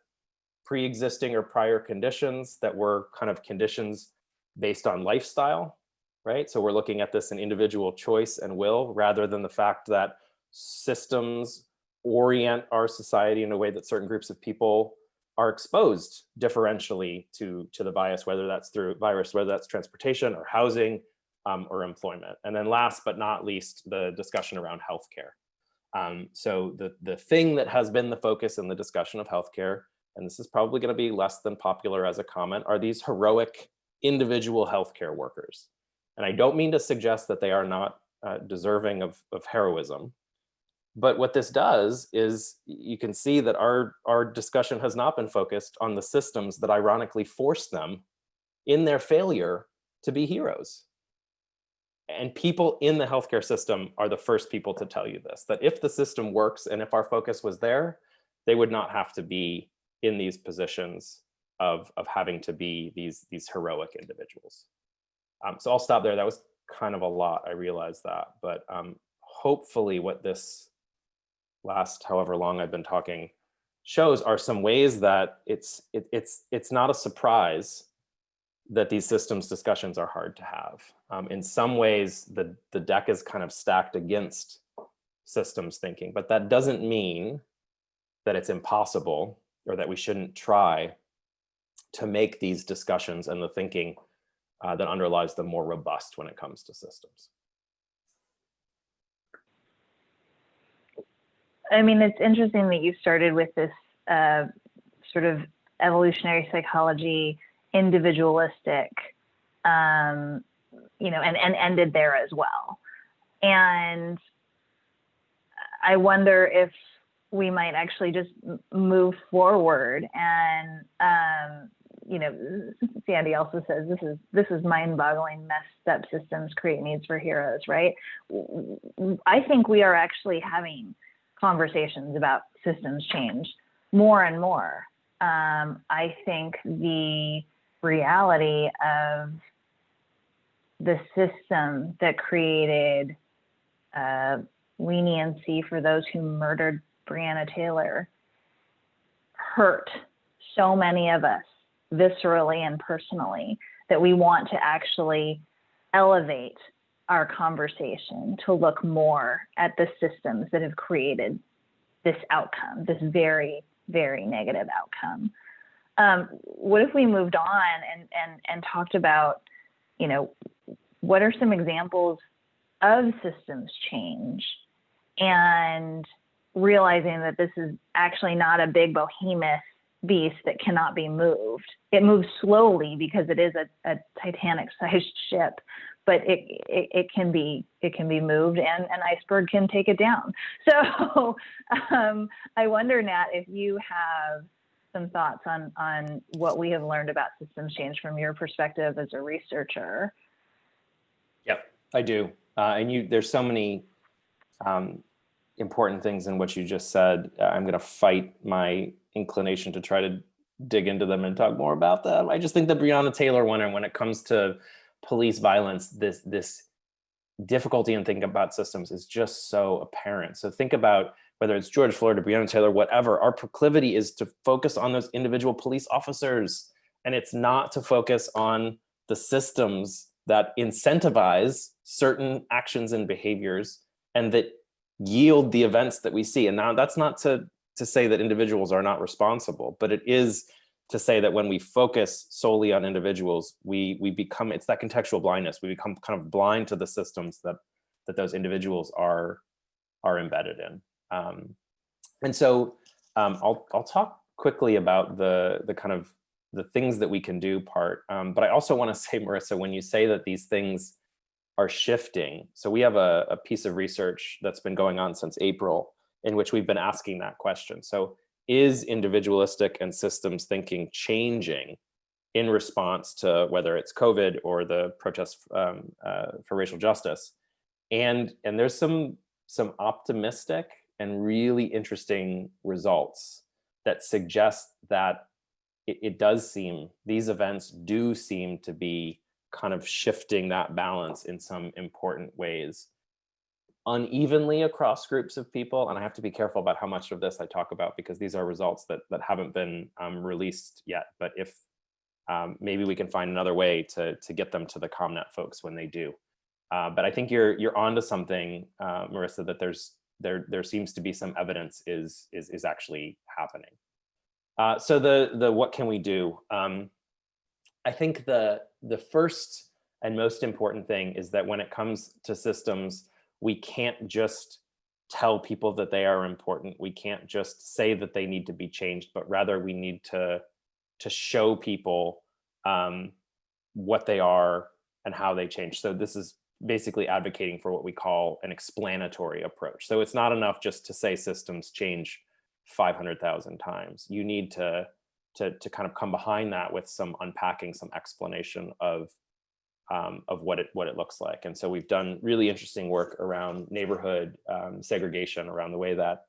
pre-existing or prior conditions that were kind of conditions based on lifestyle, right? So we're looking at this in individual choice and will, rather than the fact that systems orient our society in a way that certain groups of people are exposed differentially to the bias, whether that's through virus, whether that's transportation or housing or employment. And then last but not least, the discussion around healthcare. So the thing that has been the focus in the discussion of healthcare, and this is probably going to be less than popular as a comment, are these heroic individual healthcare workers. And I don't mean to suggest that they are not deserving of heroism. But what this does is you can see that our discussion has not been focused on the systems that ironically force them in their failure to be heroes. And people in the healthcare system are the first people to tell you this, that if the system works and if our focus was there, they would not have to be in these positions of having to be these heroic individuals. So I'll stop there. That was kind of a lot, I realize that, but hopefully what this last however long I've been talking shows are some ways that it's not a surprise that these systems discussions are hard to have. In some ways, the deck is kind of stacked against systems thinking, but that doesn't mean that it's impossible or that we shouldn't try to make these discussions and the thinking that underlies them more robust when it comes to systems. I mean, it's interesting that you started with this sort of evolutionary psychology, individualistic, you know, and ended there as well. And I wonder if we might actually just move forward and, you know, Sandy also says this is mind-boggling, messed up systems create needs for heroes, right? I think we are actually having conversations about systems change more and more. I think the reality of the system that created leniency for those who murdered Breonna Taylor hurt so many of us viscerally and personally that we want to actually elevate our conversation to look more at the systems that have created this outcome, this very, very negative outcome. What if we moved on and talked about, you know, what are some examples of systems change, and realizing that this is actually not a big behemoth beast that cannot be moved. It moves slowly because it is a Titanic-sized ship, but it can be moved, and an iceberg can take it down. So I wonder, Nat, if you have some thoughts on what we have learned about systems change from your perspective as a researcher. Yep, I do. And there's so many important things in what you just said. I'm going to fight my inclination to try to dig into them and talk more about them. I just think the Breonna Taylor one, and when it comes to police violence, this difficulty in thinking about systems is just so apparent. So think about whether it's George Floyd or Breonna Taylor, whatever, our proclivity is to focus on those individual police officers, and it's not to focus on the systems that incentivize certain actions and behaviors and that yield the events that we see. And now that's not to say that individuals are not responsible, but it is to say that when we focus solely on individuals, we become, it's that contextual blindness. We become kind of blind to the systems that those individuals are embedded in. And so I'll talk quickly about the kind of the things that we can do part. But I also want to say, Marissa, when you say that these things are shifting, so we have a piece of research that's been going on since April in which we've been asking that question. So is individualistic and systems thinking changing in response to whether it's COVID or the protests for racial justice? And there's some optimistic and really interesting results that suggest that it does seem, these events do seem to be kind of shifting that balance in some important ways, unevenly across groups of people. And I have to be careful about how much of this I talk about because these are results that haven't been released yet. But if maybe we can find another way to get them to the ComNet folks when they do. But I think you're onto something, Marissa, that there seems to be some evidence is actually happening. So the what can we do? I think the first and most important thing is that when it comes to systems, we can't just tell people that they are important. We can't just say that they need to be changed, but rather we need to show people what they are and how they change. So this is basically advocating for what we call an explanatory approach. So it's not enough just to say systems change 500,000 times. You need to kind of come behind that with some unpacking, some explanation of what it looks like. And so we've done really interesting work around neighborhood segregation, around the way that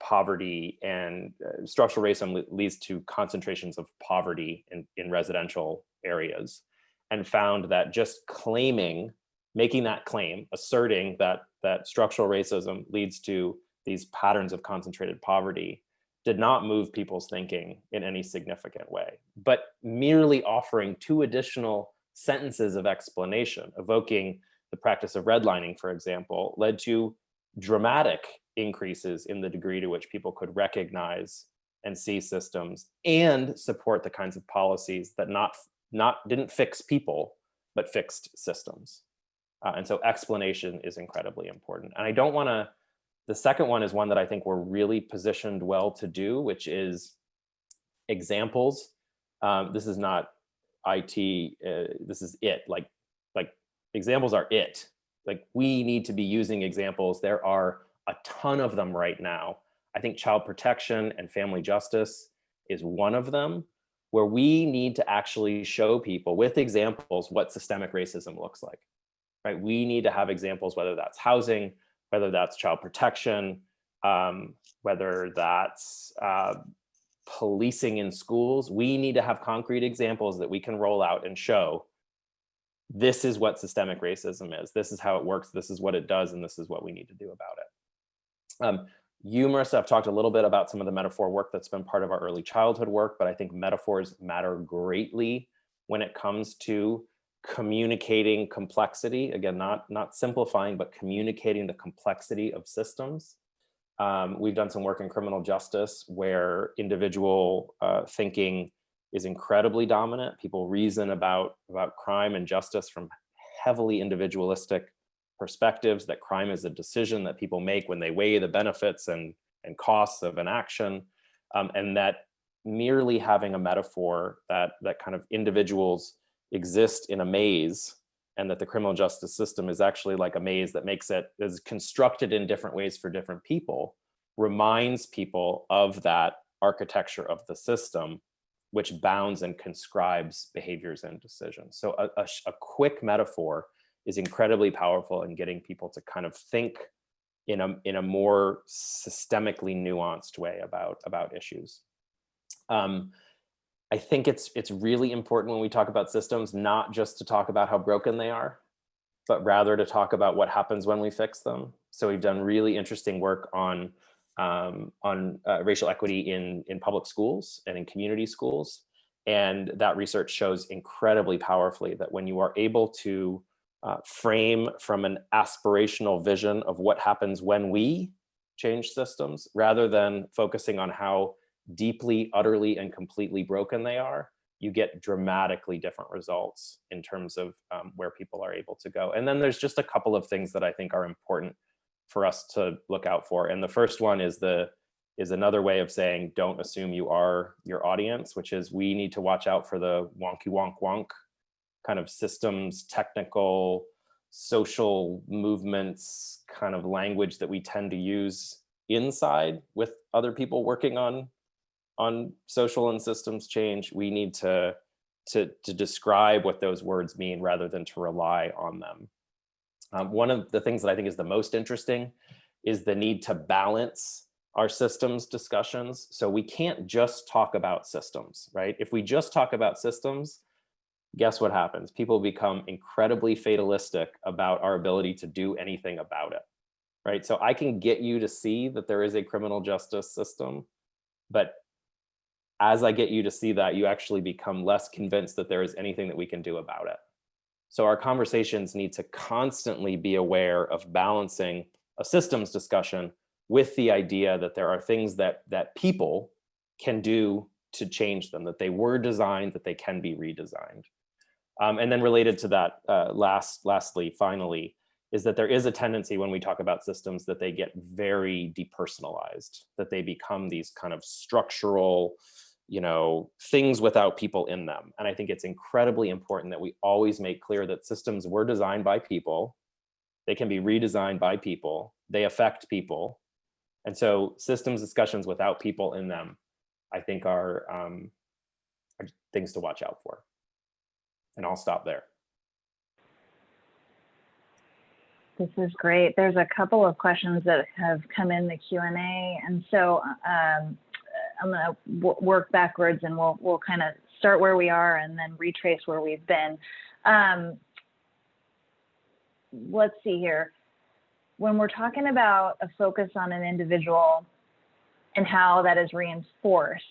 poverty and structural racism leads to concentrations of poverty in residential areas, and found that just making that claim, asserting that structural racism leads to these patterns of concentrated poverty did not move people's thinking in any significant way. But merely offering 2 additional sentences of explanation, evoking the practice of redlining, for example, led to dramatic increases in the degree to which people could recognize and see systems and support the kinds of policies that didn't fix people, but fixed systems. And so explanation is incredibly important. And I don't want to, the second one is one that I think we're really positioned well to do, which is examples. This is not IT, this is it. Like examples are it. Like, we need to be using examples. There are a ton of them right now. I think child protection and family justice is one of them, where we need to actually show people with examples what systemic racism looks like, right? We need to have examples, whether that's housing, whether that's child protection, whether that's policing in schools. We need to have concrete examples that we can roll out and show, this is what systemic racism is. This is how it works. This is what it does. And this is what we need to do about it. You, Marissa, have talked a little bit about some of the metaphor work that's been part of our early childhood work, but I think metaphors matter greatly when it comes to communicating complexity. Again, not simplifying, but communicating the complexity of systems. We've done some work in criminal justice where individual thinking is incredibly dominant. People reason about crime and justice from heavily individualistic perspectives, that crime is a decision that people make when they weigh the benefits and costs of an action, and that merely having a metaphor that kind of individuals exist in a maze, and that the criminal justice system is actually like a maze that is constructed in different ways for different people, reminds people of that architecture of the system, which bounds and conscribes behaviors and decisions. So a quick metaphor is incredibly powerful in getting people to kind of think in a more systemically nuanced way about issues. I think it's really important when we talk about systems, not just to talk about how broken they are, but rather to talk about what happens when we fix them. So we've done really interesting work on racial equity in public schools and in community schools. And that research shows incredibly powerfully that when you are able to frame from an aspirational vision of what happens when we change systems, rather than focusing on how deeply, utterly, and completely broken they are, you get dramatically different results in terms of where people are able to go. And then there's just a couple of things that I think are important for us to look out for. And the first one is another way of saying, don't assume you are your audience, which is, we need to watch out for the wonky wonk wonk kind of systems, technical, social movements kind of language that we tend to use inside with other people working on social and systems change. We need to describe what those words mean rather than to rely on them. One of the things that I think is the most interesting is the need to balance our systems discussions. So we can't just talk about systems, right? If we just talk about systems, guess what happens? People become incredibly fatalistic about our ability to do anything about it, right? So I can get you to see that there is a criminal justice system, but as I get you to see that, you actually become less convinced that there is anything that we can do about it. So our conversations need to constantly be aware of balancing a systems discussion with the idea that there are things that people can do to change them, that they were designed, that they can be redesigned. And then related to that, lastly, finally, is that there is a tendency when we talk about systems that they get very depersonalized, that they become these kind of structural, things without people in them. And I think it's incredibly important that we always make clear that systems were designed by people, they can be redesigned by people, they affect people. And so systems discussions without people in them, I think are things to watch out for. And I'll stop there. This is great. There's a couple of questions that have come in the Q&A. And so I'm going to work backwards, and we'll kind of start where we are and then retrace where we've been. Let's see here. when we're talking about a focus on an individual and how that is reinforced,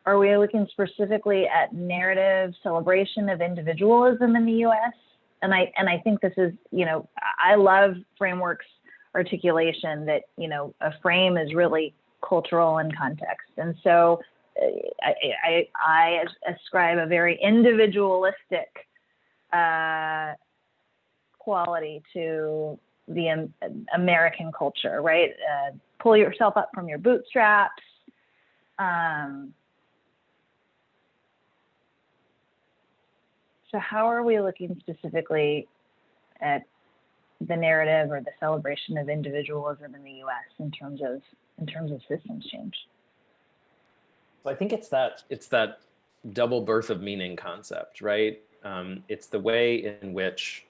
are we looking specifically at narrative celebration of individualism in the U.S.? And I think this is, you know, I love frameworks articulation that, you know, a frame is really cultural in context. And so I ascribe a very individualistic quality to the American culture, right? Pull yourself up from your bootstraps. So how are we looking specifically at the narrative or the celebration of individualism in the U.S. in terms of systems change? I think it's that double birth of meaning concept, right? It's the way in which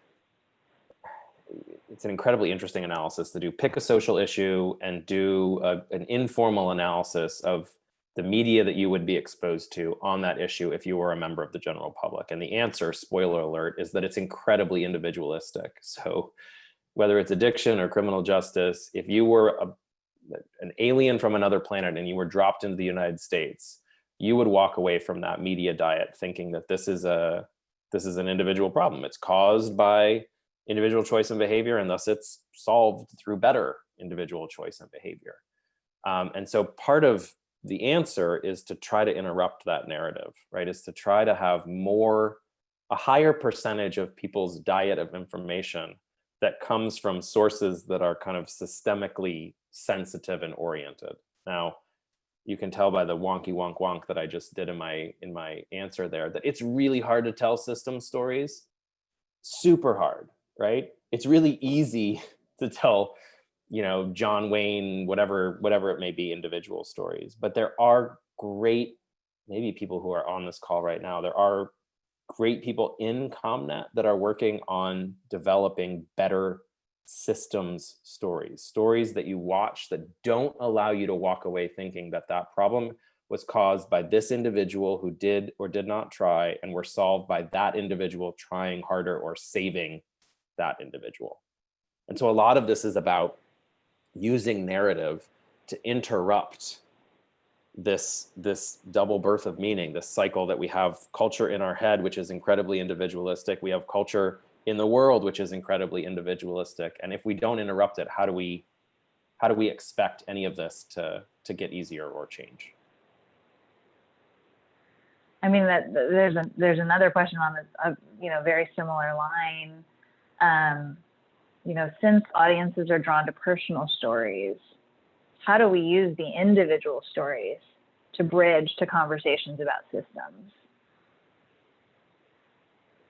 it's an incredibly interesting analysis to do. Pick a social issue and do an informal analysis of the media that you would be exposed to on that issue if you were a member of the general public. And the answer, spoiler alert, is that it's incredibly individualistic. So whether it's addiction or criminal justice, if you were an alien from another planet and you were dropped into the United States, you would walk away from that media diet thinking that this is an individual problem. It's caused by individual choice and behavior, and thus it's solved through better individual choice and behavior. And so part of the answer is to try to interrupt that narrative, right? Is to try to have a higher percentage of people's diet of information that comes from sources that are kind of systemically sensitive and oriented. Now, you can tell by the wonky wonk wonk that I just did in my answer there that it's really hard to tell system stories. Super hard, right? It's really easy to tell, you know, John Wayne, whatever it may be, individual stories. But there are great, maybe people who are on this call right now, there are great people in ComNet that are working on developing better systems stories that you watch that don't allow you to walk away thinking that that problem was caused by this individual who did or did not try and were solved by that individual trying harder or saving that individual. And so a lot of this is about using narrative to interrupt this double birth of meaning, this cycle that we have culture in our head, which is incredibly individualistic. We have culture in the world, which is incredibly individualistic. And if we don't interrupt it, how do we expect any of this to get easier or change? I mean, that there's another question on this, you know, very similar line. You know, since audiences are drawn to personal stories, how do we use the individual stories to bridge to conversations about systems?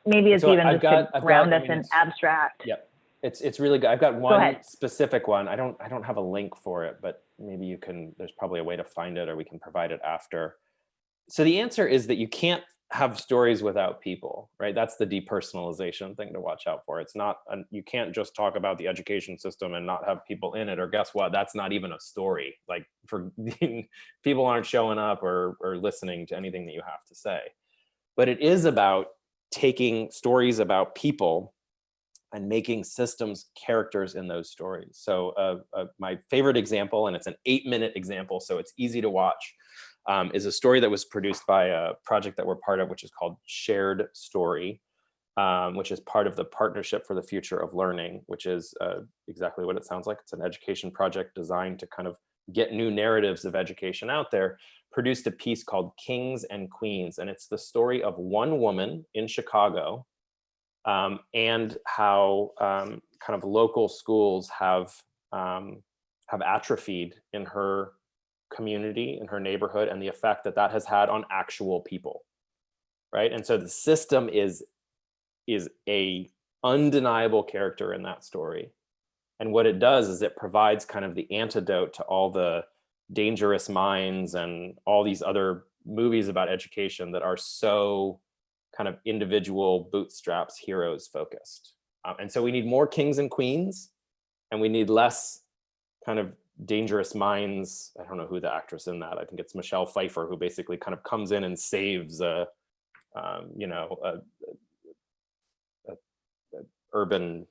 Maybe it's even just to ground us in abstract. Yep, it's really good. I've got one specific one. I don't have a link for it, but maybe you can. There's probably a way to find it, or we can provide it after. So the answer is that you can't have stories without people, right? That's the depersonalization thing to watch out for. It's not, you can't just talk about the education system and not have people in it, or guess what? That's not even a story. Like, for people aren't showing up or listening to anything that you have to say. But it is about taking stories about people and making systems characters in those stories. So my favorite example, and it's an 8-minute example, so it's easy to watch, is a story that was produced by a project that we're part of, which is called Shared Story, which is part of the Partnership for the Future of Learning, which is exactly what it sounds like. It's an education project designed to kind of get new narratives of education out there. Produced a piece called Kings and Queens, and it's the story of one woman in Chicago, and how kind of local schools have atrophied in her community, in her neighborhood, and the effect that that has had on actual people, right? And so the system is a undeniable character in that story. And what it does is it provides kind of the antidote to all the Dangerous Minds and all these other movies about education that are so kind of individual bootstraps, heroes focused. And so we need more kings and queens, and we need less kind of Dangerous Minds. I don't know who the actress in that. I think it's Michelle Pfeiffer, who basically kind of comes in and saves a urban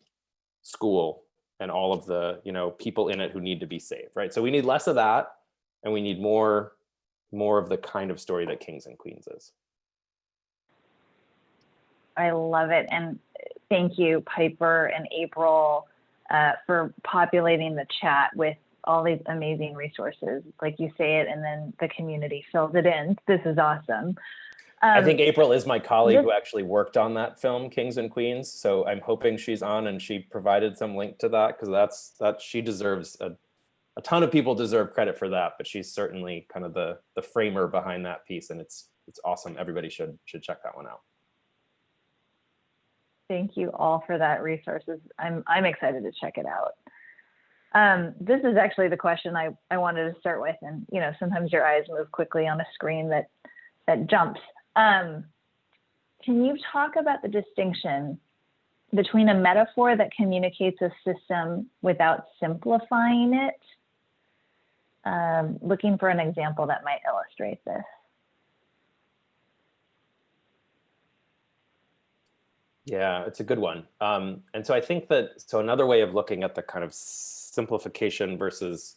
school and all of the, you know, people in it who need to be saved, right? So we need less of that, and we need more of the kind of story that Kings and Queens is. I love it. And thank you, Piper and April, for populating the chat with all these amazing resources. Like you say it, and then the community fills it in. This is awesome. I think April is my colleague who actually worked on that film, Kings and Queens. So I'm hoping she's on and she provided some link to that, because she deserves a ton of people deserve credit for that, but she's certainly kind of the framer behind that piece, and it's awesome. Everybody should check that one out. Thank you all for that resources. I'm excited to check it out. This is actually the question I wanted to start with, and you know, sometimes your eyes move quickly on a screen that jumps. Can you talk about the distinction between a metaphor that communicates a system without simplifying it? Looking for an example that might illustrate this. Yeah, it's a good one. And so I think so another way of looking at the kind of simplification versus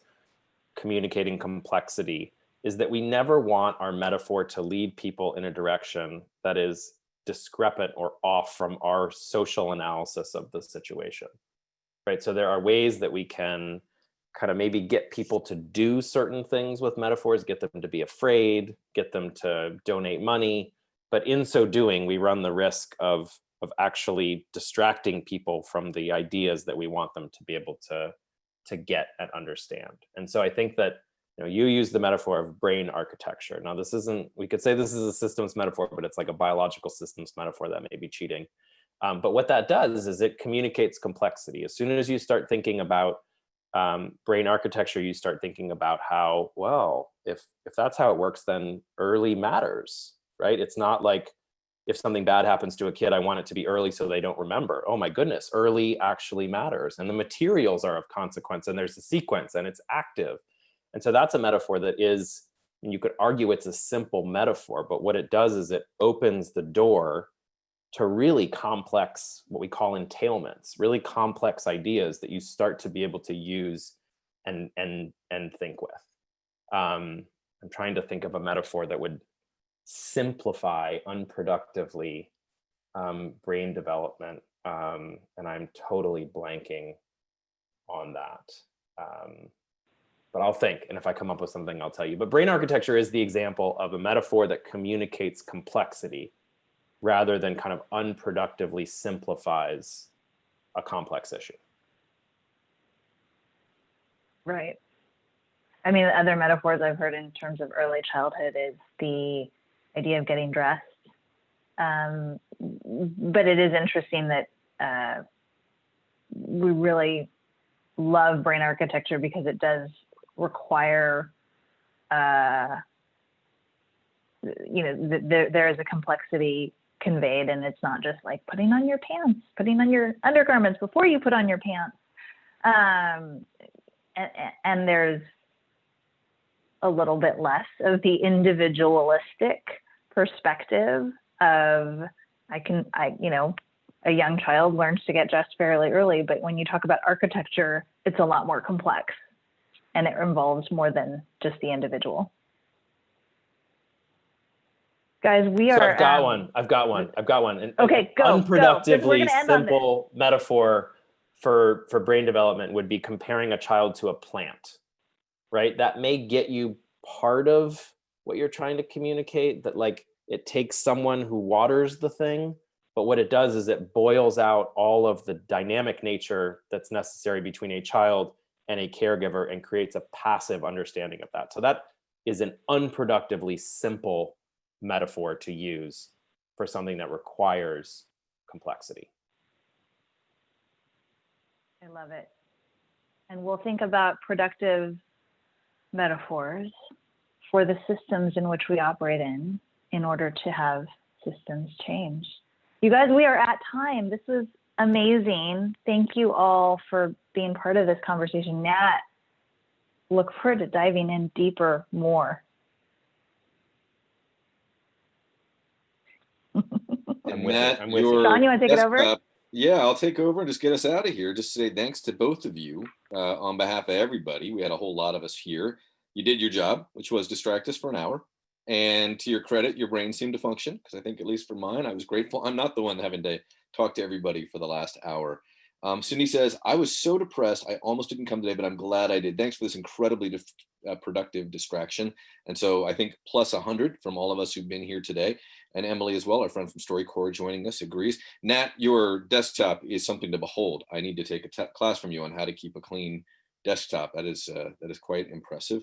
communicating complexity is that we never want our metaphor to lead people in a direction that is discrepant or off from our social analysis of the situation, right? So there are ways that we can kind of maybe get people to do certain things with metaphors, get them to be afraid, get them to donate money. But in so doing, we run the risk of actually distracting people from the ideas that we want them to be able to get and understand. And so I think that, you know, you use the metaphor of brain architecture. Now, this isn't, we could say this is a systems metaphor, but it's like a biological systems metaphor that may be cheating. But what that does is it communicates complexity. As soon as you start thinking about brain architecture, you start thinking about how, well, if that's how it works, then early matters, right? It's not like if something bad happens to a kid, I want it to be early so they don't remember. Oh my goodness, early actually matters. And the materials are of consequence, and there's a sequence, and it's active. And so that's a metaphor that is, and you could argue it's a simple metaphor, but what it does is it opens the door to really complex, what we call entailments, really complex ideas that you start to be able to use and think with. I'm trying to think of a metaphor that would simplify unproductively brain development, and I'm totally blanking on that. But I'll think, and if I come up with something, I'll tell you. But brain architecture is the example of a metaphor that communicates complexity rather than kind of unproductively simplifies a complex issue. Right. I mean, other metaphors I've heard in terms of early childhood is the idea of getting dressed. But it is interesting that we really love brain architecture because it does require, there is a complexity conveyed, and it's not just like putting on your pants, putting on your undergarments before you put on your pants. And there's a little bit less of the individualistic perspective of a young child learns to get dressed fairly early, but when you talk about architecture, it's a lot more complex, and it involves more than just the individual. Guys, So I've got one. Okay, go. Unproductively simple metaphor for brain development would be comparing a child to a plant, right? That may get you part of what you're trying to communicate, that like it takes someone who waters the thing, but what it does is it boils out all of the dynamic nature that's necessary between a child and a caregiver and creates a passive understanding of that. So that is an unproductively simple metaphor to use for something that requires complexity. I love it. And we'll think about productive metaphors for the systems in which we operate in order to have systems change. You guys, we are at time. This was amazing. Thank you all for being part of this conversation. Nat, look forward to diving in deeper more. I'm with you. Sean, you want to take it over? Yeah, I'll take over and just get us out of here. Just say thanks to both of you on behalf of everybody. We had a whole lot of us here. You did your job, which was distract us for an hour. And to your credit, your brain seemed to function because I think, at least for mine, I was grateful. I'm not the one having to talk to everybody for the last hour. Cindy says, I was so depressed, I almost didn't come today, but I'm glad I did. Thanks for this incredibly productive distraction. And so I think plus 100 from all of us who've been here today. And Emily as well, our friend from StoryCorps joining us, agrees. Nat, your desktop is something to behold. I need to take a class from you on how to keep a clean desktop. That is quite impressive.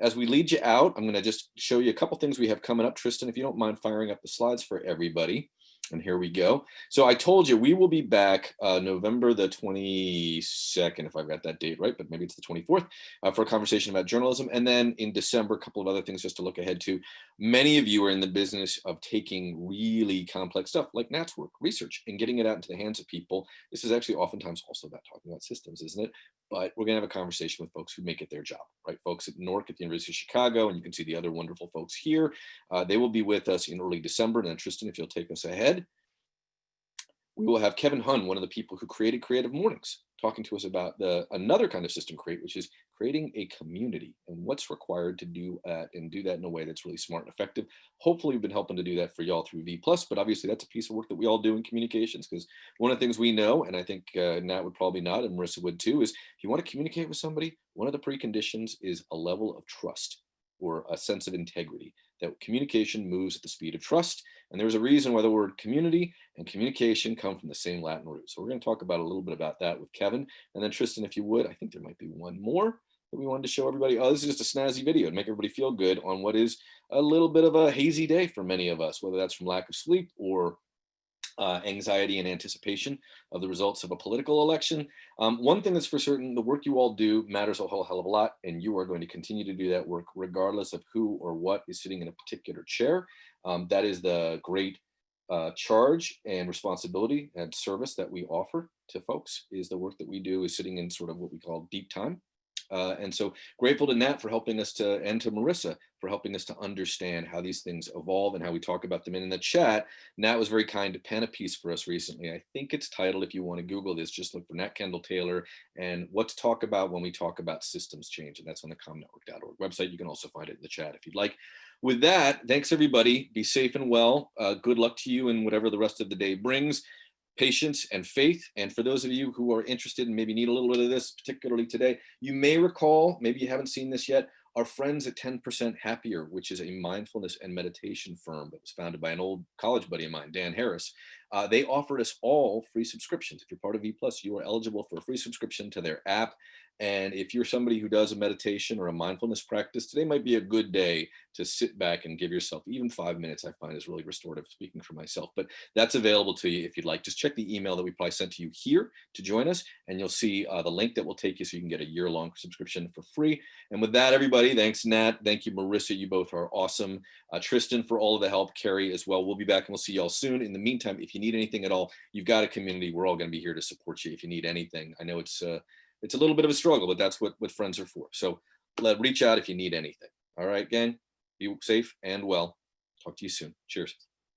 As we lead you out, I'm going to just show you a couple things we have coming up. Tristan, if you don't mind firing up the slides for everybody. And here we go. So I told you we will be back November the 22nd, if I've got that date right, but maybe it's the 24th, for a conversation about journalism. And then in December, a couple of other things just to look ahead to. Many of you are in the business of taking really complex stuff like Nat's work, research, and getting it out into the hands of people. This is actually oftentimes also about talking about systems, isn't it? But we're going to have a conversation with folks who make it their job, right? Folks at NORC at the University of Chicago, and you can see the other wonderful folks here. They will be with us in early December. And then Tristan, if you'll take us ahead, we will have Kevin Hunn, one of the people who created Creative Mornings, talking to us about another kind of system create, which is creating a community and what's required to do and do that in a way that's really smart and effective. Hopefully we've been helping to do that for y'all through V+, but obviously that's a piece of work that we all do in communications, because one of the things we know, and I think Nat would probably nod and Marissa would too, is if you want to communicate with somebody, one of the preconditions is a level of trust or a sense of integrity, that communication moves at the speed of trust. And there's a reason why the word community and communication come from the same Latin root. So we're going to talk about a little bit about that with Kevin. And then Tristan, if you would, I think there might be one more that we wanted to show everybody. Oh, this is just a snazzy video to make everybody feel good on what is a little bit of a hazy day for many of us, whether that's from lack of sleep or anxiety and anticipation of the results of a political election. One thing that's for certain, the work you all do matters a whole hell of a lot, and you are going to continue to do that work regardless of who or what is sitting in a particular chair. That is the great charge and responsibility and service that we offer to folks, is the work that we do is sitting in sort of what we call deep time. And so grateful to Nat for helping us and to Marissa for helping us to understand how these things evolve and how we talk about them. And in the chat, Nat was very kind to pen a piece for us recently. I think it's titled, if you want to Google this, just look for Nat Kendall-Taylor and what to talk about when we talk about systems change. And that's on the ComNetwork.org website. You can also find it in the chat if you'd like. With that, thanks everybody. Be safe and well. Good luck to you in whatever the rest of the day brings. Patience and faith. And for those of you who are interested and maybe need a little bit of this, particularly today, you may recall, maybe you haven't seen this yet, our friends at 10% Happier, which is a mindfulness and meditation firm that was founded by an old college buddy of mine, Dan Harris. They offered us all free subscriptions. If you're part of V+, you are eligible for a free subscription to their app. And if you're somebody who does a meditation or a mindfulness practice, today might be a good day to sit back and give yourself even 5 minutes. I find is really restorative, speaking for myself, but that's available to you if you'd like. Just check the email that we probably sent to you here to join us, and you'll see the link that will take you so you can get a year-long subscription for free. And with that, everybody, thanks, Nat. Thank you, Marissa. You both are awesome. Tristan, for all of the help. Carrie as well. We'll be back and we'll see y'all soon. In the meantime, if you need anything at all, you've got a community. We're all going to be here to support you if you need anything. I know it's a little bit of a struggle, but that's what friends are for. So reach out if you need anything. All right, gang, be safe and well. Talk to you soon. Cheers.